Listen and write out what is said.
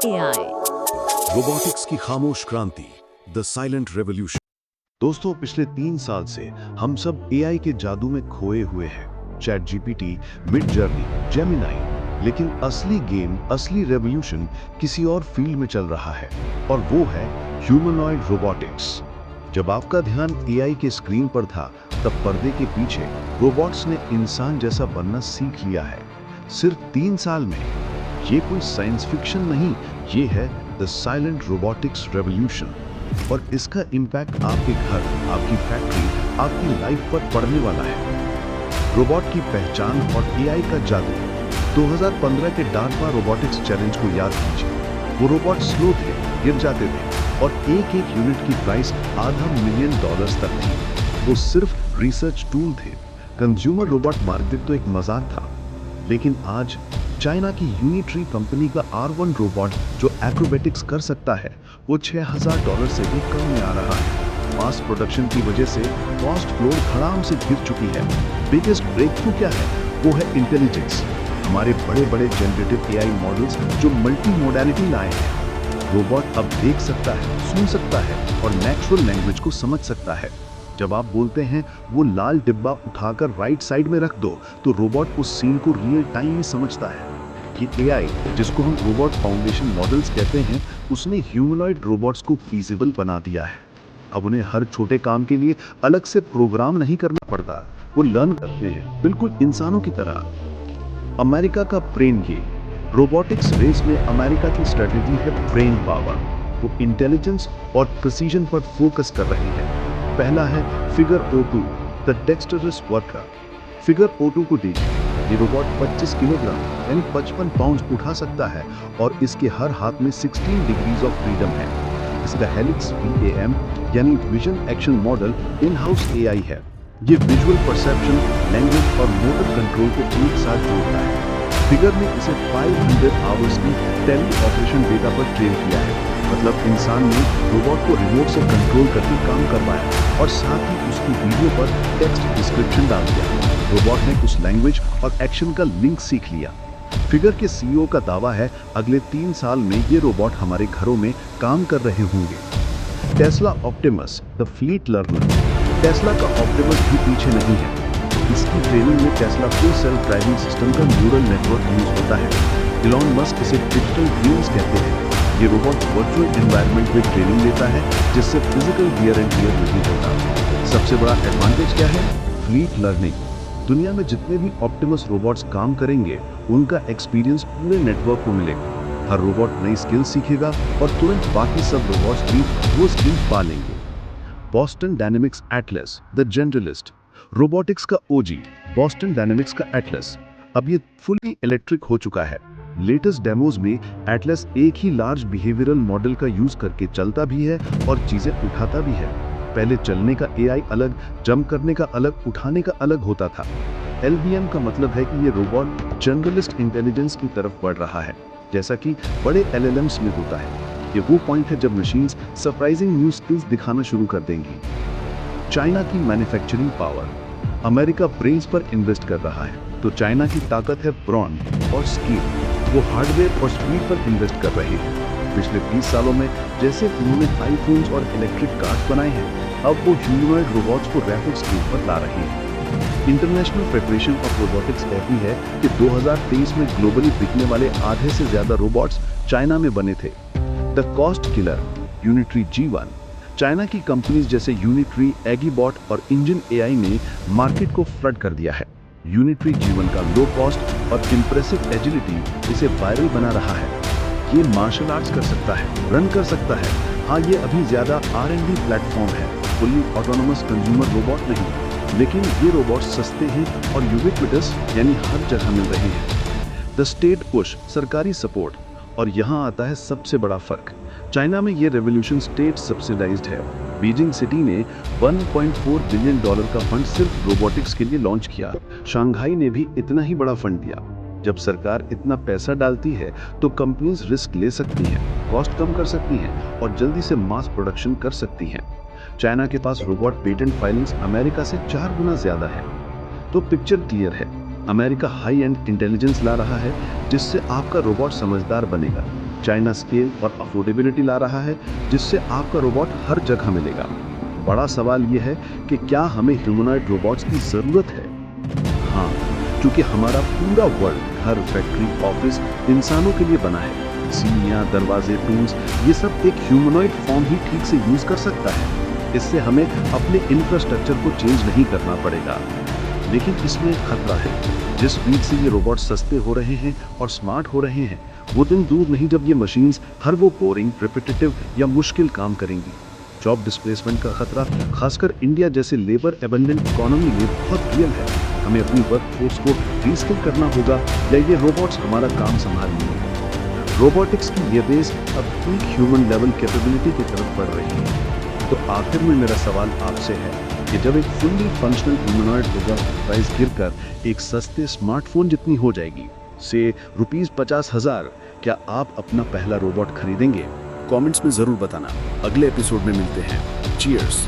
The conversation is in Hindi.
AI। रोबोटिक्स की खामोश क्रांति, द साइलेंट रेवोल्यूशन। दोस्तों, पिछले 3 साल से हम सब एआई के जादू में खोए हुए हैं। Chat GPT, mid journey, Gemini. लेकिन असली गेम, असली रेवोल्यूशन किसी और फील्ड में चल रहा है, और वो है ह्यूमनॉइड रोबोटिक्स। जब आपका ध्यान एआई के स्क्रीन पर था, तब पर्दे के पीछे रोबोट्स ने इंसान जैसा बनना सीख लिया है। सिर्फ 3 साल में। ये कोई साइंस फिक्शन नहीं, ये है द साइलेंट रोबोटिक्स रेवोल्यूशन। और इसका इम्पैक्ट आपके घर, आपकी फैक्ट्री, आपकी लाइफ पर पड़ने वाला है। रोबोट की पहचान और एआई का जादू। 2015 के डार्पा रोबोटिक्स चैलेंज को याद कीजिए। वो रोबोट स्लो थे, गिर जाते थे, और एक यूनिट की प्राइस $500 मिलियन तक थी। वो सिर्फ रिसर्च टूल थे। कंज्यूमर रोबोट मार्केट तो एक मजाक था। लेकिन आज चाइना की यूनिट्री कंपनी का R1 रोबोट जो एक्रोबेटिक्स कर सकता है, वो $6000 से भी कम में आ रहा है। मास प्रोडक्शन की वजह से कॉस्ट फ्लोर धड़ाम से गिर चुकी है। बिगेस्ट ब्रेक थ्रू क्या है? वो है इंटेलिजेंस। हमारे बड़े बड़े जनरेटिव एआई मॉडल्स जो मल्टी मोडालिटी लाए हैं। रोबोट अब देख सकता है, सुन सकता है और नेचुरल लैंग्वेज को समझ सकता है। जब आप बोलते हैं वो लाल डिब्बा उठाकर राइट साइड में रख दो, तो रोबोट उस सीन को रियल टाइम में समझता है। ये एआई, जिसको हम रोबोट फाउंडेशन मॉडल्स कहते हैं, उसने ह्यूमनॉइड रोबोट्स को फीजिबल बना दिया है। अब उन्हें हर छोटे काम के लिए अलग से प्रोग्राम नहीं करना पड़ता। वो लर्न करते हैं, बिल्कुल इंसानों की तरह। अमेरिका का ब्रेन ये। रोबोटिक्स रेस में अमेरिका की स्ट्रेटेजी है ब्रेन पावर। वो इंटेलिजेंस और प्रिसीजन पर फोकस कर रहे हैं। पहला है figure O2, the dexterous worker. Figure O2 को देखिए। ये रोबोट 25 किलोग्राम यानी 55 पाउंड उठा सकता है, और इसके हर हाथ में 16 डिग्रीज ऑफ फ्रीडम है। इसका हेलिक्स VAM यानी vision action model in house AI है। ये विजुअल परसेप्शन, लैंग्वेज और मोटर कंट्रोल को एक साथ जोड़ता है। फिगर ने इसे 500 आवर्स की टेली ऑपरेशन डेटा पर ट्रेन किया है। मतलब इंसान ने रोबोट को रिमोट से कंट्रोल करके काम करवाया, और साथ ही उसकी वीडियो पर टेक्स्ट डिस्क्रिप्शन डाल दिया। रोबोट ने उस लैंग्वेज और एक्शन का लिंक सीख लिया। फिगर के सीईओ का दावा है, अगले 3 साल में ये रोबोट हमारे घरों में काम कर रहे होंगे। Tesla Optimus, the fleet learner. Tesla का ऑप्टिमस भी पीछे नहीं है। इसकी ट्रेनिंग में Tesla full self driving system का न्यूरल नेटवर्क यूज होता है। इलॉन मस्क इसे डिजिटल ड्रीम्स कहते हैं। ये रोबोट वर्चुअल एनवायरनमेंट में ट्रेनिंग लेता है, जिससे फिजिकल वियर एंड टियर नहीं होता। सबसे बड़ा एडवांटेज क्या है? Fleet learning. दुनिया में जितने भी ऑप्टिमस रोबोट्स काम करेंगे, उनका एक्सपीरियंस पूरे नेटवर्क को मिलेगा। हर रोबोट नई स्किल सीखेगा, और तुरंत बाकी सब रोबोट्स भी वो स्किल पा लेंगे। Boston dynamics Atlas, the generalist. Robotics का ओजी, बॉस्टन डायनेमिक्स का एटलस अब ये फुली इलेक्ट्रिक हो चुका है। लेटेस्ट डेमोज में एटलस एक ही लार्ज बिहेवियरल मॉडल का यूज करके चलता भी है और चीजें उठाता भी है। पहले चलने का एआई अलग, जंप करने का अलग, उठाने का अलग होता था। LBM का मतलब है कि ये रोबोट जनरलिस्ट इंटेलिजेंस की तरफ बढ़ रहा है, जैसा कि बड़े LLMs में होता है। ये वो पॉइंट है जब मशीन्स सरप्राइजिंग न्यू स्किल्स दिखाना शुरू कर देंगी। चाइना की मैन्युफैक्चरिंग पावर। अमेरिका ब्रेन्स पर इन्वेस्ट कर रहा है, तो चाइना की ताकत है ब्रॉन और स्किल। वो हार्डवेयर और स्पीड पर इन्वेस्ट कर रहे हैं। पिछले 20 सालों में जैसे उन्होंने आईफोन्स और इलेक्ट्रिक कार्स बनाए हैं, अब वो ह्यूमनॉइड रोबोट्स को रैपिड स्पीड पर ला रहे हैं। इंटरनेशनल फेडरेशन ऑफ रोबोटिक्स कहती है कि 2023 में ग्लोबली बिकने वाले आधे से ज्यादा रोबोट्स चाइना में बने थे। The cost killer, Unitree G1। China की कंपनीज जैसे यूनिट्री, एगीबॉट और इंजन एआई ने मार्केट को फ्लड कर दिया है। यूनिट्री G1 का लो कॉस्ट और इंप्रेसिव एजिलिटी इसे वायरल बना रहा है। ये मार्शल आर्ट्स कर सकता है, रन कर सकता है। हाँ, ये अभी ज्यादा R&D प्लेटफॉर्म है, फुल्ली ऑटोनोमस कंज्यूमर रोबोट नहीं। लेकिन ये रोबोट सस्ते हैं और यूबिक्विटस यानी हर जगह मिल रहे हैं। द स्टेट पुश, सरकारी सपोर्ट। और यहाँ आता है सबसे बड़ा फर्क। चाइना में ये रेवोल्यूशन स्टेट सब्सिडाइज्ड है। बीजिंग सिटी ने $1.4 बिलियन का फंड सिर्फ रोबोटिक्स के लिए लॉन्च किया। शंघाई ने भी इतना ही बड़ा फंड दिया। जब सरकार इतना पैसा डालती है, तो कंपनीज रिस्क ले सकती हैं, कॉस्ट कम कर सकती हैं और जल्दी से मास प्रोडक्शन कर सकती हैं। चाइना के पास रोबोट पेटेंट फाइलिंग्स अमेरिका से 4 गुना ज्यादा है। तो पिक्चर क्लियर है। अमेरिका हाई एंड इंटेलिजेंस ला रहा है, जिससे आपका रोबोट समझदार बनेगा। चाइना स्केल और अफोर्डेबिलिटी ला रहा है, जिससे आपका रोबोट हर जगह मिलेगा। बड़ा सवाल यह है कि क्या हमें ह्यूमनॉइड रोबोट्स की जरूरत है? हाँ, क्योंकि हमारा पूरा वर्ल्ड, घर, फैक्ट्री, ऑफिस इंसानों के लिए बना है। सीढ़ियाँ, दरवाजे, टूल्स, ये सब एक ह्यूमनॉइड फॉर्म ही ठीक से यूज कर सकता है। इससे हमें अपने इंफ्रास्ट्रक्चर को चेंज नहीं करना पड़ेगा। लेकिन इसमें एक खतरा है। जिस स्पीड से ये रोबोट सस्ते हो रहे हैं और स्मार्ट हो रहे हैं, वो दिन दूर नहीं जब ये मशीन्स हर वो बोरिंग, रिपीटेटिव या मुश्किल काम करेंगी। जॉब डिस्प्लेसमेंट का खतरा खासकर इंडिया जैसे लेबर एबंडेंट इकोनॉमी में बहुत रियल है। हमें अपनी वर्कफोर्स को रीस्किल करना होगा या ये रोबोट्स हमारा काम संभाल लेंगे। रोबोटिक्स की ये बेस अब एक ह्यूमन लेवल कैपेबिलिटी की तरफ बढ़ रही है। तो आखिर में मेरा सवाल आपसे है कि जब एक fully functional humanoid robot price गिरकर एक सस्ते स्मार्टफोन जितनी हो जाएगी, से ₹50,000, क्या आप अपना पहला रोबोट खरीदेंगे? कमेंट्स में जरूर बताना। अगले एपिसोड में मिलते हैं। चीयर्स।